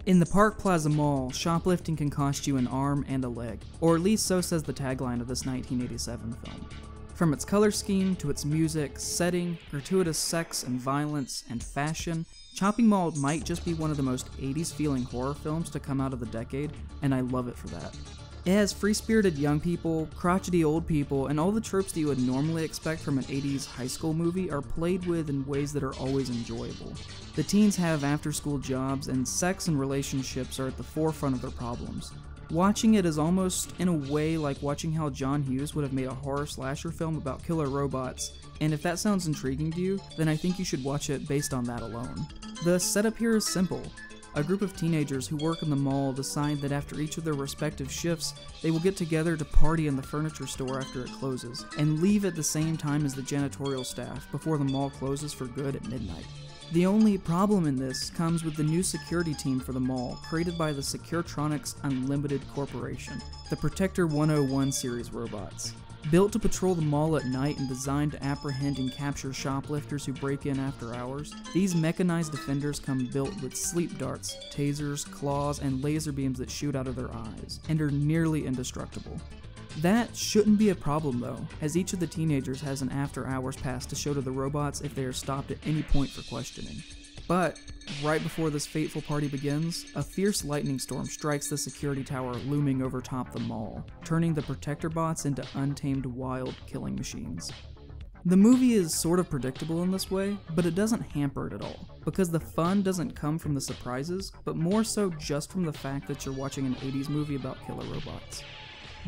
In the Park Plaza Mall, shoplifting can cost you an arm and a leg, or at least so says the tagline of this 1987 film. From its color scheme, to its music, setting, gratuitous sex and violence, and fashion, Chopping Mall might just be one of the most 80s feeling horror films to come out of the decade, and I love it for that. It has free-spirited young people, crotchety old people, and all the tropes that you would normally expect from an 80s high school movie are played with in ways that are always enjoyable. The teens have after-school jobs, and sex and relationships are at the forefront of their problems. Watching it is almost, in a way, like watching how John Hughes would have made a horror slasher film about killer robots, and if that sounds intriguing to you, then I think you should watch it based on that alone. The setup here is simple. A group of teenagers who work in the mall decide that after each of their respective shifts, they will get together to party in the furniture store after it closes, and leave at the same time as the janitorial staff before the mall closes for good at midnight. The only problem in this comes with the new security team for the mall, created by the Securetronics Unlimited Corporation, the Protector 101 series robots. Built to patrol the mall at night and designed to apprehend and capture shoplifters who break in after hours, these mechanized defenders come built with sleep darts, tasers, claws, and laser beams that shoot out of their eyes, and are nearly indestructible. That shouldn't be a problem though, as each of the teenagers has an after-hours pass to show to the robots if they are stopped at any point for questioning. But, right before this fateful party begins, a fierce lightning storm strikes the security tower looming over top the mall, turning the Protector bots into untamed wild killing machines. The movie is sort of predictable in this way, but it doesn't hamper it at all, because the fun doesn't come from the surprises, but more so just from the fact that you're watching an 80s movie about killer robots.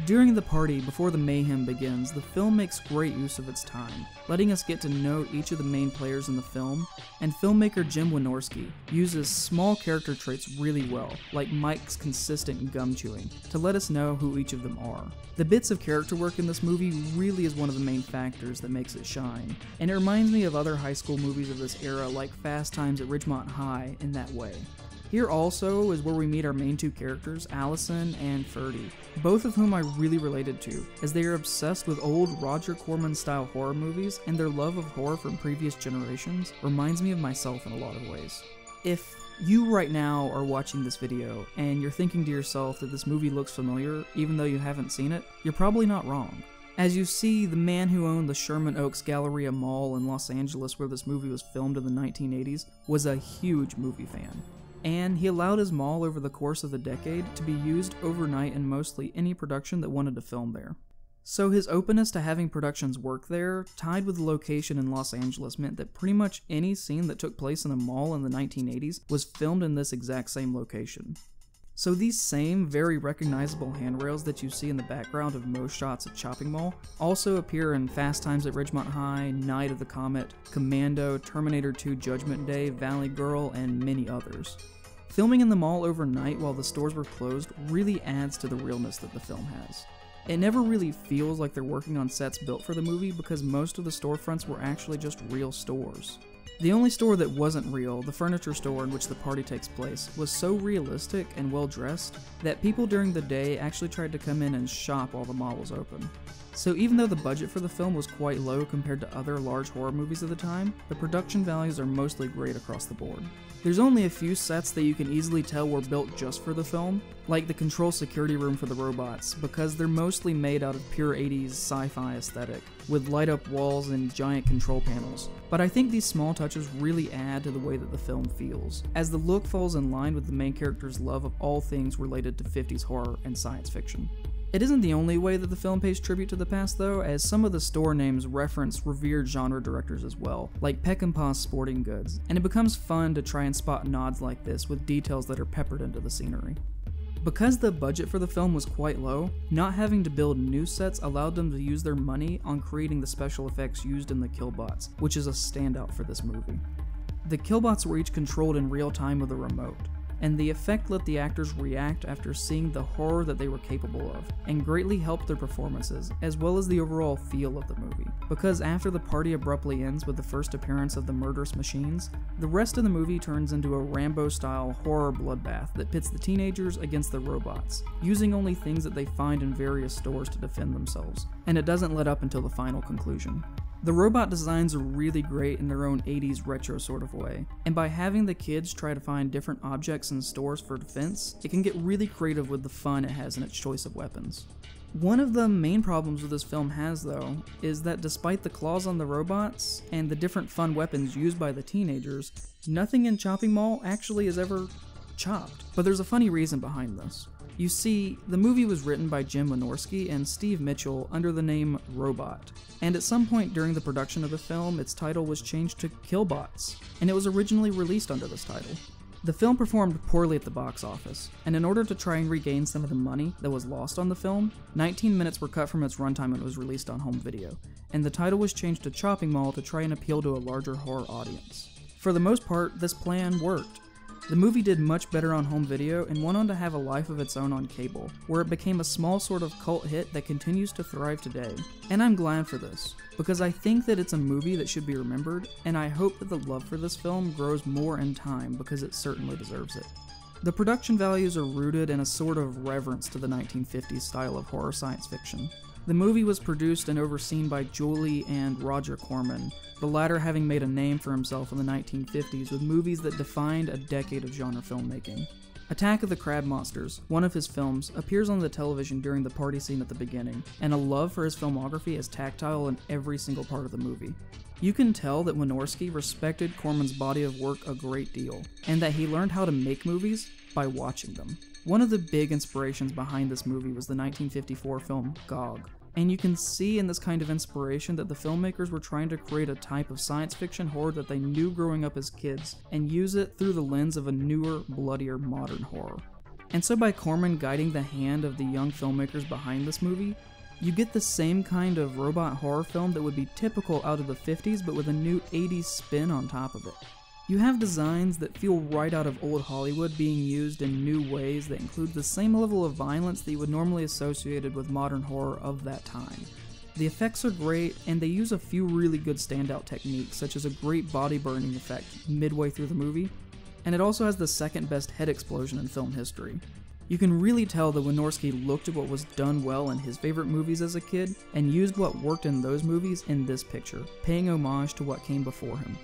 During the party, before the mayhem begins, the film makes great use of its time, letting us get to know each of the main players in the film, and filmmaker Jim Wynorski uses small character traits really well, like Mike's consistent gum chewing, to let us know who each of them are. The bits of character work in this movie really is one of the main factors that makes it shine, and it reminds me of other high school movies of this era like Fast Times at Ridgemont High in that way. Here also is where we meet our main two characters, Allison and Ferdy, both of whom I really related to, as they are obsessed with old Roger Corman-style horror movies, and their love of horror from previous generations reminds me of myself in a lot of ways. If you right now are watching this video, and you're thinking to yourself that this movie looks familiar, even though you haven't seen it, you're probably not wrong. As you see, the man who owned the Sherman Oaks Galleria Mall in Los Angeles where this movie was filmed in the 1980s was a huge movie fan. And he allowed his mall over the course of the decade to be used overnight in mostly any production that wanted to film there. So his openness to having productions work there, tied with the location in Los Angeles, meant that pretty much any scene that took place in a mall in the 1980s was filmed in this exact same location. So these same very recognizable handrails that you see in the background of most shots at Chopping Mall also appear in Fast Times at Ridgemont High, Night of the Comet, Commando, Terminator 2 Judgment Day, Valley Girl, and many others. Filming in the mall overnight while the stores were closed really adds to the realness that the film has. It never really feels like they're working on sets built for the movie because most of the storefronts were actually just real stores. The only store that wasn't real, the furniture store in which the party takes place, was so realistic and well dressed that people during the day actually tried to come in and shop while the mall was open. So even though the budget for the film was quite low compared to other large horror movies of the time, the production values are mostly great across the board. There's only a few sets that you can easily tell were built just for the film, like the control security room for the robots, because they're mostly made out of pure 80s sci-fi aesthetic, with light-up walls and giant control panels. But I think these small touches really add to the way that the film feels, as the look falls in line with the main character's love of all things related to 50s horror and science fiction. It isn't the only way that the film pays tribute to the past though, as some of the store names reference revered genre directors as well, like Peckinpah's Sporting Goods, and it becomes fun to try and spot nods like this with details that are peppered into the scenery. Because the budget for the film was quite low, not having to build new sets allowed them to use their money on creating the special effects used in the Killbots, which is a standout for this movie. The Killbots were each controlled in real time with a remote, and the effect let the actors react after seeing the horror that they were capable of, and greatly helped their performances, as well as the overall feel of the movie. Because after the party abruptly ends with the first appearance of the murderous machines, the rest of the movie turns into a Rambo-style horror bloodbath that pits the teenagers against the robots, using only things that they find in various stores to defend themselves, and it doesn't let up until the final conclusion. The robot designs are really great in their own 80s retro sort of way, and by having the kids try to find different objects in stores for defense, it can get really creative with the fun it has in its choice of weapons. One of the main problems with this film has, though, is that despite the claws on the robots and the different fun weapons used by the teenagers, nothing in Chopping Mall actually is ever chopped. But there's a funny reason behind this. You see, the movie was written by Jim Wynorski and Steve Mitchell under the name Robot, and at some point during the production of the film, its title was changed to Killbots, and it was originally released under this title. The film performed poorly at the box office, and in order to try and regain some of the money that was lost on the film, 19 minutes were cut from its runtime when it was released on home video, and the title was changed to Chopping Mall to try and appeal to a larger horror audience. For the most part, this plan worked. The movie did much better on home video and went on to have a life of its own on cable, where it became a small sort of cult hit that continues to thrive today. And I'm glad for this, because I think that it's a movie that should be remembered, and I hope that the love for this film grows more in time because it certainly deserves it. The production values are rooted in a sort of reverence to the 1950s style of horror science fiction. The movie was produced and overseen by Julie and Roger Corman, the latter having made a name for himself in the 1950s with movies that defined a decade of genre filmmaking. Attack of the Crab Monsters, one of his films, appears on the television during the party scene at the beginning, and a love for his filmography is tactile in every single part of the movie. You can tell that Wynorski respected Corman's body of work a great deal, and that he learned how to make movies by watching them. One of the big inspirations behind this movie was the 1954 film Gog, and you can see in this kind of inspiration that the filmmakers were trying to create a type of science fiction horror that they knew growing up as kids, and use it through the lens of a newer, bloodier, modern horror. And so by Corman guiding the hand of the young filmmakers behind this movie, you get the same kind of robot horror film that would be typical out of the 50s but with a new 80s spin on top of it. You have designs that feel right out of old Hollywood being used in new ways that include the same level of violence that you would normally associated with modern horror of that time. The effects are great, and they use a few really good standout techniques, such as a great body burning effect midway through the movie, and it also has the second best head explosion in film history. You can really tell that Wynorski looked at what was done well in his favorite movies as a kid, and used what worked in those movies in this picture, paying homage to what came before him.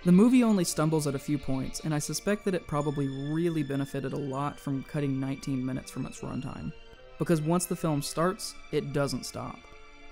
The movie only stumbles at a few points, and I suspect that it probably really benefited a lot from cutting 19 minutes from its runtime, because once the film starts, it doesn't stop.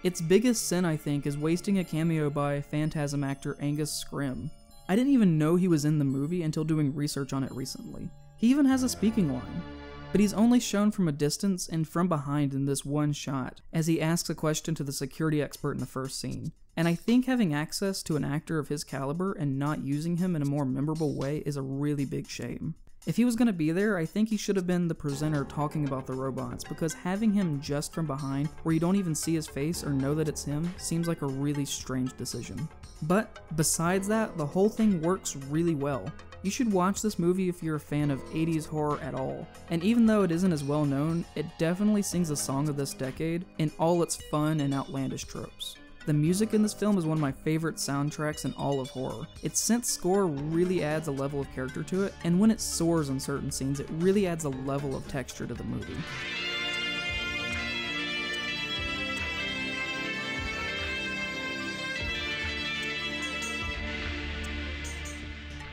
Its biggest sin, I think, is wasting a cameo by Phantasm actor Angus Scrimm. I didn't even know he was in the movie until doing research on it recently. He even has a speaking line, but he's only shown from a distance and from behind in this one shot, as he asks a question to the security expert in the first scene. And I think having access to an actor of his caliber and not using him in a more memorable way is a really big shame. If he was going to be there, I think he should have been the presenter talking about the robots, because having him just from behind, where you don't even see his face or know that it's him, seems like a really strange decision. But besides that, the whole thing works really well. You should watch this movie if you're a fan of 80s horror at all, and even though it isn't as well known, it definitely sings a song of this decade in all its fun and outlandish tropes. The music in this film is one of my favorite soundtracks in all of horror. Its synth score really adds a level of character to it, and when it soars in certain scenes, it really adds a level of texture to the movie.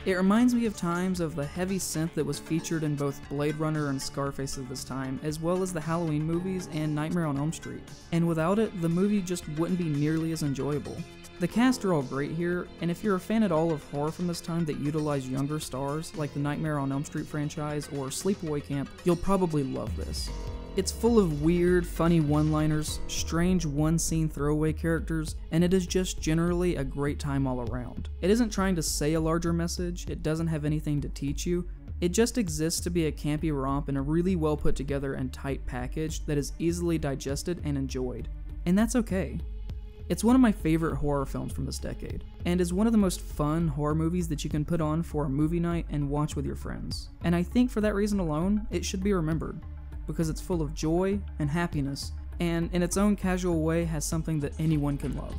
It reminds me of times of the heavy synth that was featured in both Blade Runner and Scarface of this time, as well as the Halloween movies and Nightmare on Elm Street. And without it, the movie just wouldn't be nearly as enjoyable. The cast are all great here, and if you're a fan at all of horror from this time that utilize younger stars, like the Nightmare on Elm Street franchise or Sleepaway Camp, you'll probably love this. It's full of weird, funny one-liners, strange one-scene throwaway characters, and it is just generally a great time all around. It isn't trying to say a larger message, it doesn't have anything to teach you, it just exists to be a campy romp in a really well put together and tight package that is easily digested and enjoyed. And that's okay. It's one of my favorite horror films from this decade, and is one of the most fun horror movies that you can put on for a movie night and watch with your friends. And I think for that reason alone, it should be remembered, because it's full of joy and happiness, and in its own casual way has something that anyone can love.